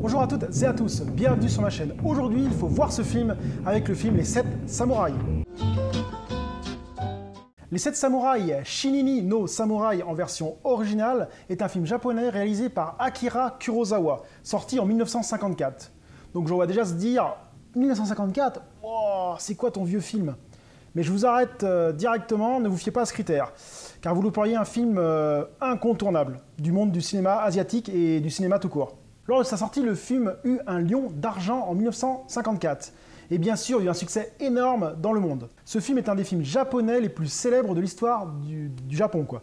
Bonjour à toutes et à tous, bienvenue sur ma chaîne. Aujourd'hui, il faut voir ce film avec le film Les 7 Samouraïs. Les 7 Samouraïs, Shinini no Samurai en version originale, est un film japonais réalisé par Akira Kurosawa, sorti en 1954. Donc on va déjà se dire, 1954, oh, c'est quoi ton vieux film? Mais je vous arrête directement, ne vous fiez pas à ce critère, car vous louperiez un film incontournable du monde du cinéma asiatique et du cinéma tout court. Lors de sa sortie, le film eut un lion d'argent en 1954. Et bien sûr, il eut un succès énorme dans le monde. Ce film est un des films japonais les plus célèbres de l'histoire du Japon, quoi.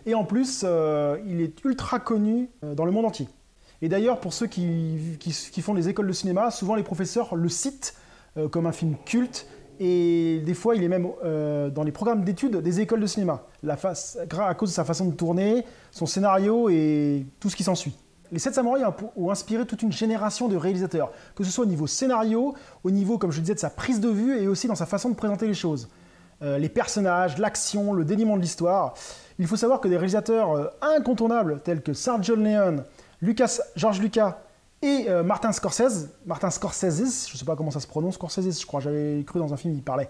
Et en plus, il est ultra connu dans le monde entier. Et d'ailleurs, pour ceux qui font des écoles de cinéma, souvent les professeurs le citent comme un film culte. Et des fois, il est même dans les programmes d'études des écoles de cinéma, à cause de sa façon de tourner, son scénario et tout ce qui s'ensuit. Les 7 Samouraïs ont inspiré toute une génération de réalisateurs, que ce soit au niveau scénario, au niveau, comme je disais, de sa prise de vue et aussi dans sa façon de présenter les choses. Les personnages, l'action, le dénouement de l'histoire. Il faut savoir que des réalisateurs incontournables tels que Sergio Leone, George Lucas et Martin Scorsese, je ne sais pas comment ça se prononce, Scorsese je crois, j'avais cru dans un film il parlait,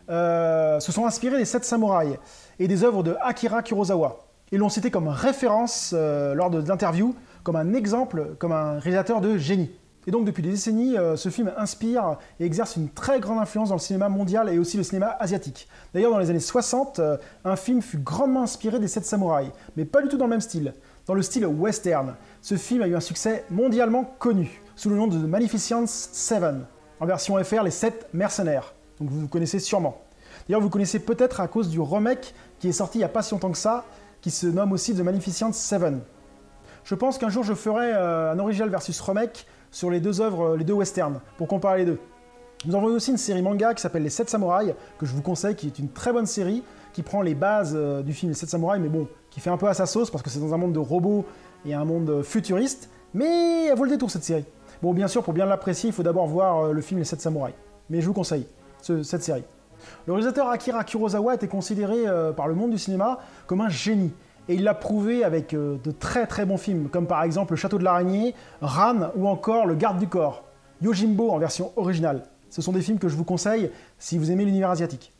se sont inspirés des 7 Samouraïs et des œuvres de Akira Kurosawa. Et l'ont cité comme référence lors d'interviews, comme un exemple, comme un réalisateur de génie. Et donc depuis des décennies, ce film inspire et exerce une très grande influence dans le cinéma mondial et aussi le cinéma asiatique. D'ailleurs, dans les années 60, un film fut grandement inspiré des 7 Samouraïs, mais pas du tout dans le même style, dans le style western. Ce film a eu un succès mondialement connu, sous le nom de The Magnificent Seven, en version FR, les 7 mercenaires. Donc vous connaissez sûrement. D'ailleurs, vous connaissez peut-être à cause du remake qui est sorti il n'y a pas si longtemps que ça, qui se nomme aussi The Magnificent Seven. Je pense qu'un jour je ferai un original versus remake sur les deux œuvres, les deux westerns, pour comparer les deux. Nous avons eu aussi une série manga qui s'appelle Les 7 Samouraïs, que je vous conseille, qui est une très bonne série, qui prend les bases du film Les 7 Samouraïs, mais bon, qui fait un peu à sa sauce, parce que c'est dans un monde de robots et un monde futuriste, mais elle vaut le détour cette série. Bon, bien sûr, pour bien l'apprécier, il faut d'abord voir le film Les 7 Samouraïs, mais je vous conseille cette série. Le réalisateur Akira Kurosawa était considéré par le monde du cinéma comme un génie. Et il l'a prouvé avec de très très bons films, comme par exemple Le Château de l'Araignée, Ran ou encore Le Garde du Corps, Yojimbo en version originale. Ce sont des films que je vous conseille si vous aimez l'univers asiatique.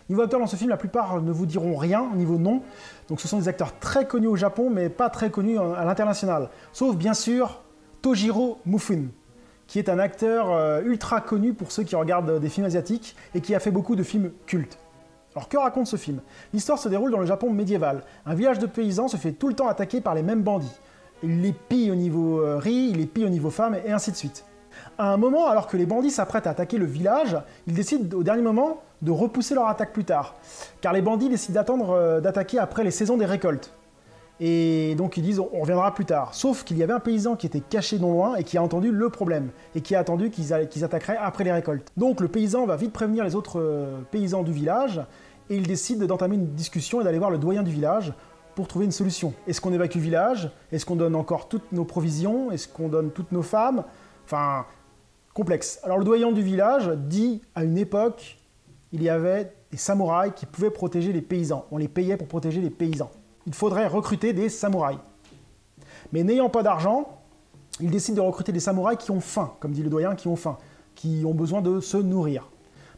Niveau acteurs dans ce film, la plupart ne vous diront rien au niveau nom. Donc ce sont des acteurs très connus au Japon, mais pas très connus à l'international. Sauf bien sûr Tojiro Mifune, qui est un acteur ultra connu pour ceux qui regardent des films asiatiques et qui a fait beaucoup de films cultes. Alors que raconte ce film? L'histoire se déroule dans le Japon médiéval. Un village de paysans se fait tout le temps attaquer par les mêmes bandits. Il les pille au niveau riz, il les pille au niveau femmes, et ainsi de suite. À un moment, alors que les bandits s'apprêtent à attaquer le village, ils décident au dernier moment de repousser leur attaque plus tard. Car les bandits décident d'attaquer après les saisons des récoltes. Et donc ils disent on reviendra plus tard. Sauf qu'il y avait un paysan qui était caché non loin et qui a entendu le problème. Et qui a attendu qu'ils attaqueraient après les récoltes. Donc le paysan va vite prévenir les autres paysans du village. Et il décide d'entamer une discussion et d'aller voir le doyen du village pour trouver une solution. Est-ce qu'on évacue le village? Est-ce qu'on donne encore toutes nos provisions? Est-ce qu'on donne toutes nos femmes? Enfin, complexe. Alors le doyen du village dit à une époque, il y avait des samouraïs qui pouvaient protéger les paysans. On les payait pour protéger les paysans. Il faudrait recruter des samouraïs. Mais n'ayant pas d'argent, il décide de recruter des samouraïs qui ont faim, comme dit le doyen, qui ont faim, qui ont besoin de se nourrir.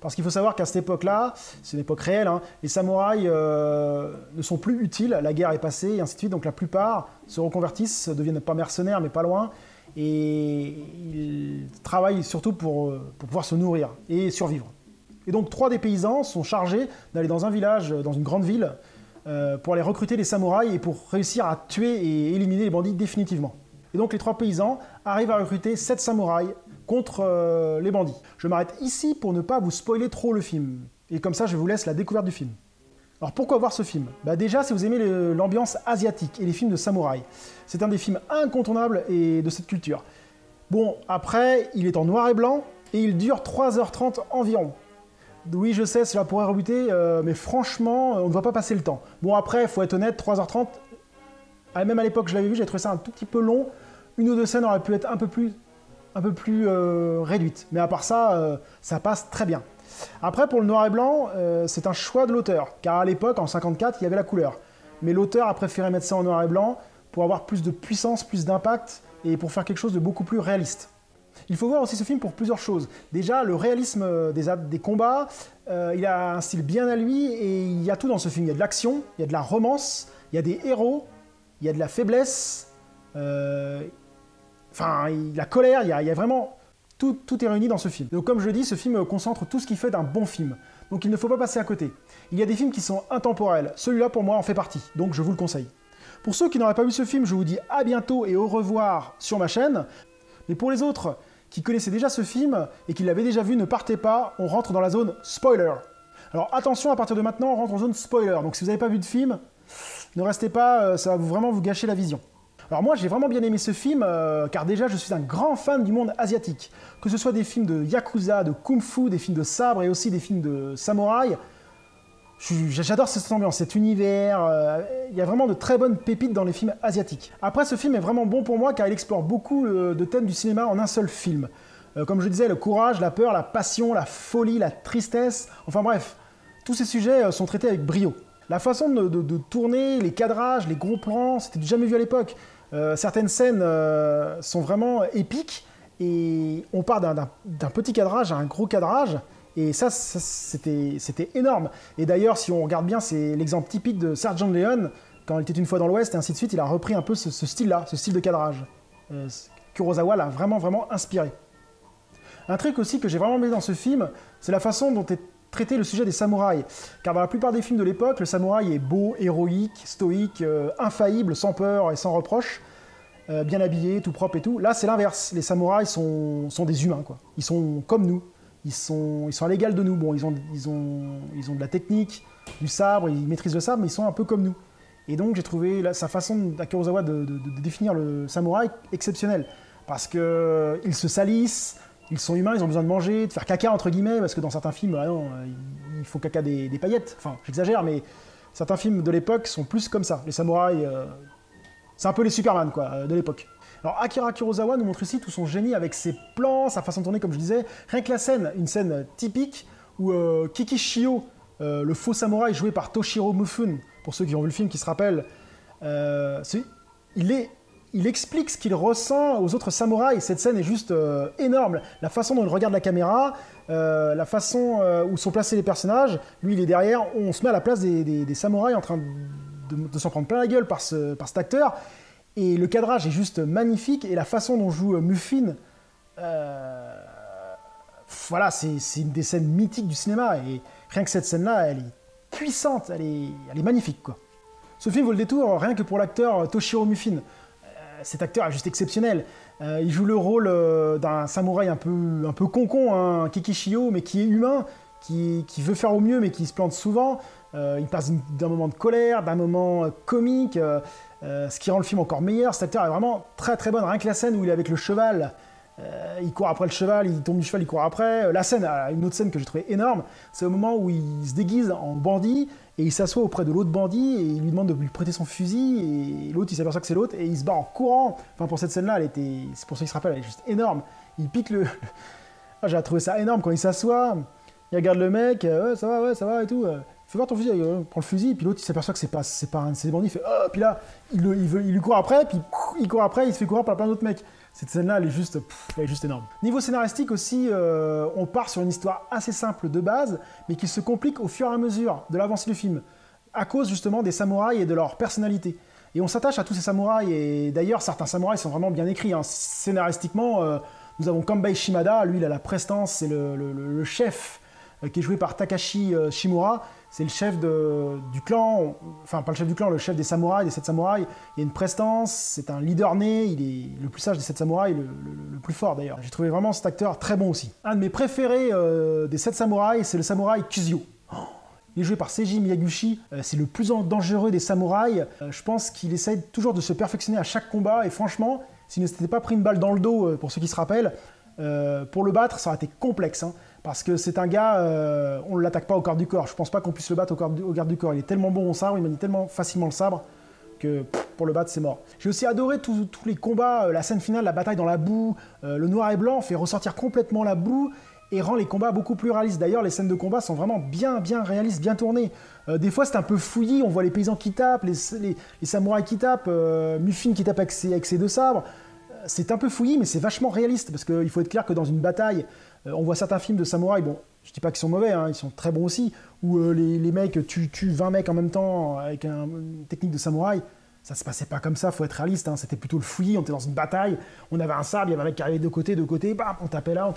Parce qu'il faut savoir qu'à cette époque-là, c'est une époque réelle, hein, les samouraïs ne sont plus utiles, la guerre est passée, et ainsi de suite, donc la plupart se reconvertissent, deviennent pas mercenaires, mais pas loin, et ils travaillent surtout pour pouvoir se nourrir et survivre. Et donc 3 des paysans sont chargés d'aller dans un village, dans une grande ville, pour aller recruter des samouraïs et pour réussir à tuer et éliminer les bandits définitivement. Et donc les 3 paysans arrivent à recruter 7 samouraïs contre les bandits. Je m'arrête ici pour ne pas vous spoiler trop le film. Et comme ça, je vous laisse la découverte du film. Alors pourquoi voir ce film? Déjà, si vous aimez l'ambiance asiatique et les films de samouraïs, c'est un des films incontournables de cette culture. Bon, après, il est en noir et blanc et il dure 3h30 environ. Oui, je sais, cela pourrait rebuter, mais franchement, on ne va pas passer le temps. Bon, après, il faut être honnête, 3h30, même à l'époque, je l'avais vu, j'ai trouvé ça un tout petit peu long. Une ou deux scènes auraient pu être un peu plus réduites. Mais à part ça, ça passe très bien. Après, pour le noir et blanc, c'est un choix de l'auteur, car à l'époque, en 54, il y avait la couleur. Mais l'auteur a préféré mettre ça en noir et blanc pour avoir plus de puissance, plus d'impact, et pour faire quelque chose de beaucoup plus réaliste. Il faut voir aussi ce film pour plusieurs choses. Déjà, le réalisme des combats, il a un style bien à lui, et il y a tout dans ce film. Il y a de l'action, il y a de la romance, il y a des héros, il y a de la faiblesse, la colère, il y a vraiment... Tout est réuni dans ce film. Donc comme je le dis, ce film concentre tout ce qui fait d'un bon film. Donc il ne faut pas passer à côté. Il y a des films qui sont intemporels. Celui-là, pour moi, en fait partie. Donc je vous le conseille. Pour ceux qui n'auraient pas vu ce film, je vous dis à bientôt et au revoir sur ma chaîne. Mais pour les autres qui connaissaient déjà ce film et qui l'avaient déjà vu, ne partez pas, on rentre dans la zone spoiler. Alors attention, à partir de maintenant, on rentre en zone spoiler. Donc si vous n'avez pas vu de film, ne restez pas, ça va vraiment vous gâcher la vision. Alors moi j'ai vraiment bien aimé ce film, car déjà je suis un grand fan du monde asiatique. Que ce soit des films de yakuza, de kung-fu, des films de sabre et aussi des films de samouraï. J'adore cette ambiance, cet univers, il y a vraiment de très bonnes pépites dans les films asiatiques. Après ce film est vraiment bon pour moi car il explore beaucoup de thèmes du cinéma en un seul film. Comme je disais, le courage, la peur, la passion, la folie, la tristesse, enfin bref, tous ces sujets sont traités avec brio. La façon de tourner, les cadrages, les gros plans, c'était du jamais vu à l'époque. Certaines scènes sont vraiment épiques et on part d'un petit cadrage à un gros cadrage et ça c'était énorme. Et d'ailleurs, si on regarde bien, c'est l'exemple typique de Sergent Leone, quand il était une fois dans l'Ouest et ainsi de suite, il a repris un peu ce style-là, ce style de cadrage. Kurosawa l'a vraiment inspiré. Un truc aussi que j'ai vraiment aimé dans ce film, c'est la façon dont est traiter le sujet des samouraïs. Car dans la plupart des films de l'époque, le samouraï est beau, héroïque, stoïque, infaillible, sans peur et sans reproche, bien habillé, tout propre et tout. Là, c'est l'inverse. Les samouraïs sont des humains, quoi. Ils sont comme nous. Ils sont à l'égal de nous. Bon, ils ont de la technique, du sabre, ils maîtrisent le sabre, mais ils sont un peu comme nous. Et donc, j'ai trouvé sa façon à Kurosawa de définir le samouraï exceptionnelle. Parce qu'ils se salissent, ils sont humains, ils ont besoin de manger, de faire caca entre guillemets, parce que dans certains films, ils font caca des paillettes. Enfin, j'exagère, mais certains films de l'époque sont plus comme ça. Les samouraïs, c'est un peu les Superman, quoi, de l'époque. Alors Akira Kurosawa nous montre ici tout son génie avec ses plans, sa façon de tourner, comme je disais. Rien que la scène, une scène typique, où Kikishio, le faux samouraï joué par Toshiro Mifune, pour ceux qui ont vu le film, qui se rappellent, il explique ce qu'il ressent aux autres samouraïs. Cette scène est juste énorme. La façon dont il regarde la caméra, la façon où sont placés les personnages. Lui, il est derrière. On se met à la place des samouraïs en train de s'en prendre plein la gueule par cet acteur. Et le cadrage est juste magnifique. Et la façon dont joue Mufine, voilà, c'est une des scènes mythiques du cinéma. Et rien que cette scène-là, elle est puissante. Elle est magnifique, quoi. Ce film vaut le détour rien que pour l'acteur Toshiro Mifune. Cet acteur est juste exceptionnel. Il joue le rôle d'un samouraï un peu concon, hein, Kikishio, mais qui est humain, qui veut faire au mieux, mais qui se plante souvent. Il passe d'un moment de colère, d'un moment comique, ce qui rend le film encore meilleur. Cet acteur est vraiment très bon. Rien que la scène où il est avec le cheval, il court après le cheval, il tombe du cheval, il court après. La scène, une autre scène que j'ai trouvée énorme, c'est au moment où il se déguise en bandit et il s'assoit auprès de l'autre bandit et il lui demande de lui prêter son fusil et l'autre il s'aperçoit que c'est l'autre et il se bat en courant. Enfin pour cette scène-là, c'est pour ça qu'il se rappelle, elle est juste énorme. Il pique le... Ah, j'ai trouvé ça énorme quand il s'assoit, il regarde le mec, ouais ça va et tout. Fais voir ton fusil, il prend le fusil, puis l'autre il s'aperçoit que c'est pas un de ses bandits, il fait oh, puis là il lui court après, puis il court après, il se fait courir par plein d'autres mecs. Cette scène-là, elle est juste énorme. Niveau scénaristique aussi, on part sur une histoire assez simple de base, mais qui se complique au fur et à mesure de l'avancée du film, à cause justement des samouraïs et de leur personnalité. Et on s'attache à tous ces samouraïs, et d'ailleurs certains samouraïs sont vraiment bien écrits. Hein. Scénaristiquement, nous avons Kanbei Shimada, lui il a la prestance, c'est le chef qui est joué par Takashi Shimura. C'est le chef du clan, enfin pas le chef du clan, le chef des 7 samouraïs. Il y a une prestance, c'est un leader né, il est le plus sage des 7 samouraïs, le plus fort d'ailleurs. J'ai trouvé vraiment cet acteur très bon aussi. Un de mes préférés des 7 samouraïs, c'est le samouraï Kuzio. Il est joué par Seiji Miyaguchi, c'est le plus dangereux des samouraïs. Je pense qu'il essaye toujours de se perfectionner à chaque combat, et franchement, s'il ne s'était pas pris une balle dans le dos, pour ceux qui se rappellent, pour le battre, ça aurait été complexe. Hein. Parce que c'est un gars, on ne l'attaque pas au corps du corps. Je pense pas qu'on puisse le battre au garde du corps. Il est tellement bon au sabre, il manie tellement facilement le sabre que pour le battre, c'est mort. J'ai aussi adoré tous les combats, la scène finale, la bataille dans la boue. Le noir et blanc fait ressortir complètement la boue et rend les combats beaucoup plus réalistes. D'ailleurs, les scènes de combat sont vraiment bien réalistes, bien tournées. Des fois, c'est un peu fouillis. On voit les paysans qui tapent, les samouraïs qui tapent, Mufine qui tape avec ses 2 sabres. c'est un peu fouillis, mais c'est vachement réaliste, parce qu'il faut être clair que dans une bataille, on voit certains films de samouraïs, bon, je dis pas qu'ils sont mauvais, hein, ils sont très bons aussi, où les mecs tuent 20 mecs en même temps avec une technique de samouraï. Ça se passait pas comme ça, faut être réaliste, hein, c'était plutôt le fouillis, on était dans une bataille, on avait un sabre, il y avait un mec qui arrivait de côté, bam, on tapait là,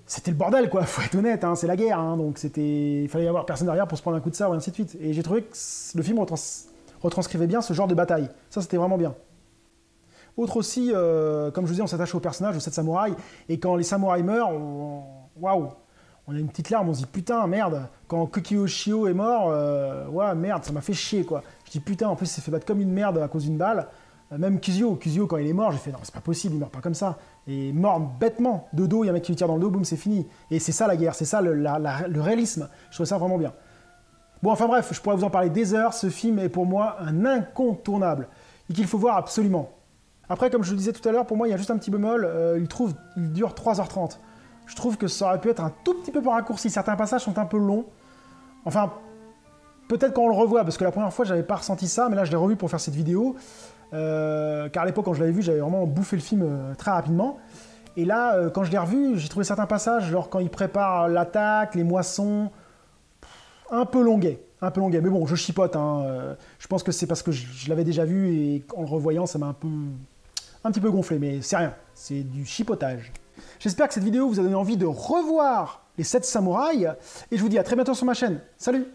c'était le bordel, quoi, faut être honnête, hein, c'est la guerre, hein, donc il fallait y avoir personne derrière pour se prendre un coup de sabre et ainsi de suite. Et j'ai trouvé que le film retranscrivait bien ce genre de bataille, ça c'était vraiment bien. Autre aussi, comme je vous dis, on s'attache au personnage, aux 7 samouraïs, et quand les samouraïs meurent, waouh, on a une petite larme, on se dit putain, merde, quand Kokio Shio est mort, ouais, merde, ça m'a fait chier, quoi. Je dis putain, en plus, il s'est fait battre comme une merde à cause d'une balle. Même Kuzio, quand il est mort, j'ai fait non, c'est pas possible, il meurt pas comme ça. Et mort bêtement, de dos, il y a un mec qui lui tire dans le dos, boum, c'est fini. Et c'est ça la guerre, c'est ça le réalisme. Je trouve ça vraiment bien. Bon, enfin bref, je pourrais vous en parler des heures, ce film est pour moi un incontournable, et qu'il faut voir absolument. Après, comme je le disais tout à l'heure, pour moi, il y a juste un petit bémol, il dure 3h30. Je trouve que ça aurait pu être un tout petit peu plus raccourci. Certains passages sont un peu longs. Enfin, peut-être quand on le revoit, parce que la première fois, j'avais pas ressenti ça, mais là, je l'ai revu pour faire cette vidéo. Car à l'époque, quand je l'avais vu, j'avais vraiment bouffé le film très rapidement. Et là, quand je l'ai revu, j'ai trouvé certains passages, genre quand il prépare l'attaque, les moissons, un peu longuet. Mais bon, je chipote. Hein. Je pense que c'est parce que je l'avais déjà vu et en le revoyant, ça m'a un petit peu gonflé. Mais c'est rien, c'est du chipotage. J'espère que cette vidéo vous a donné envie de revoir les 7 samouraïs. Et je vous dis à très bientôt sur ma chaîne. Salut!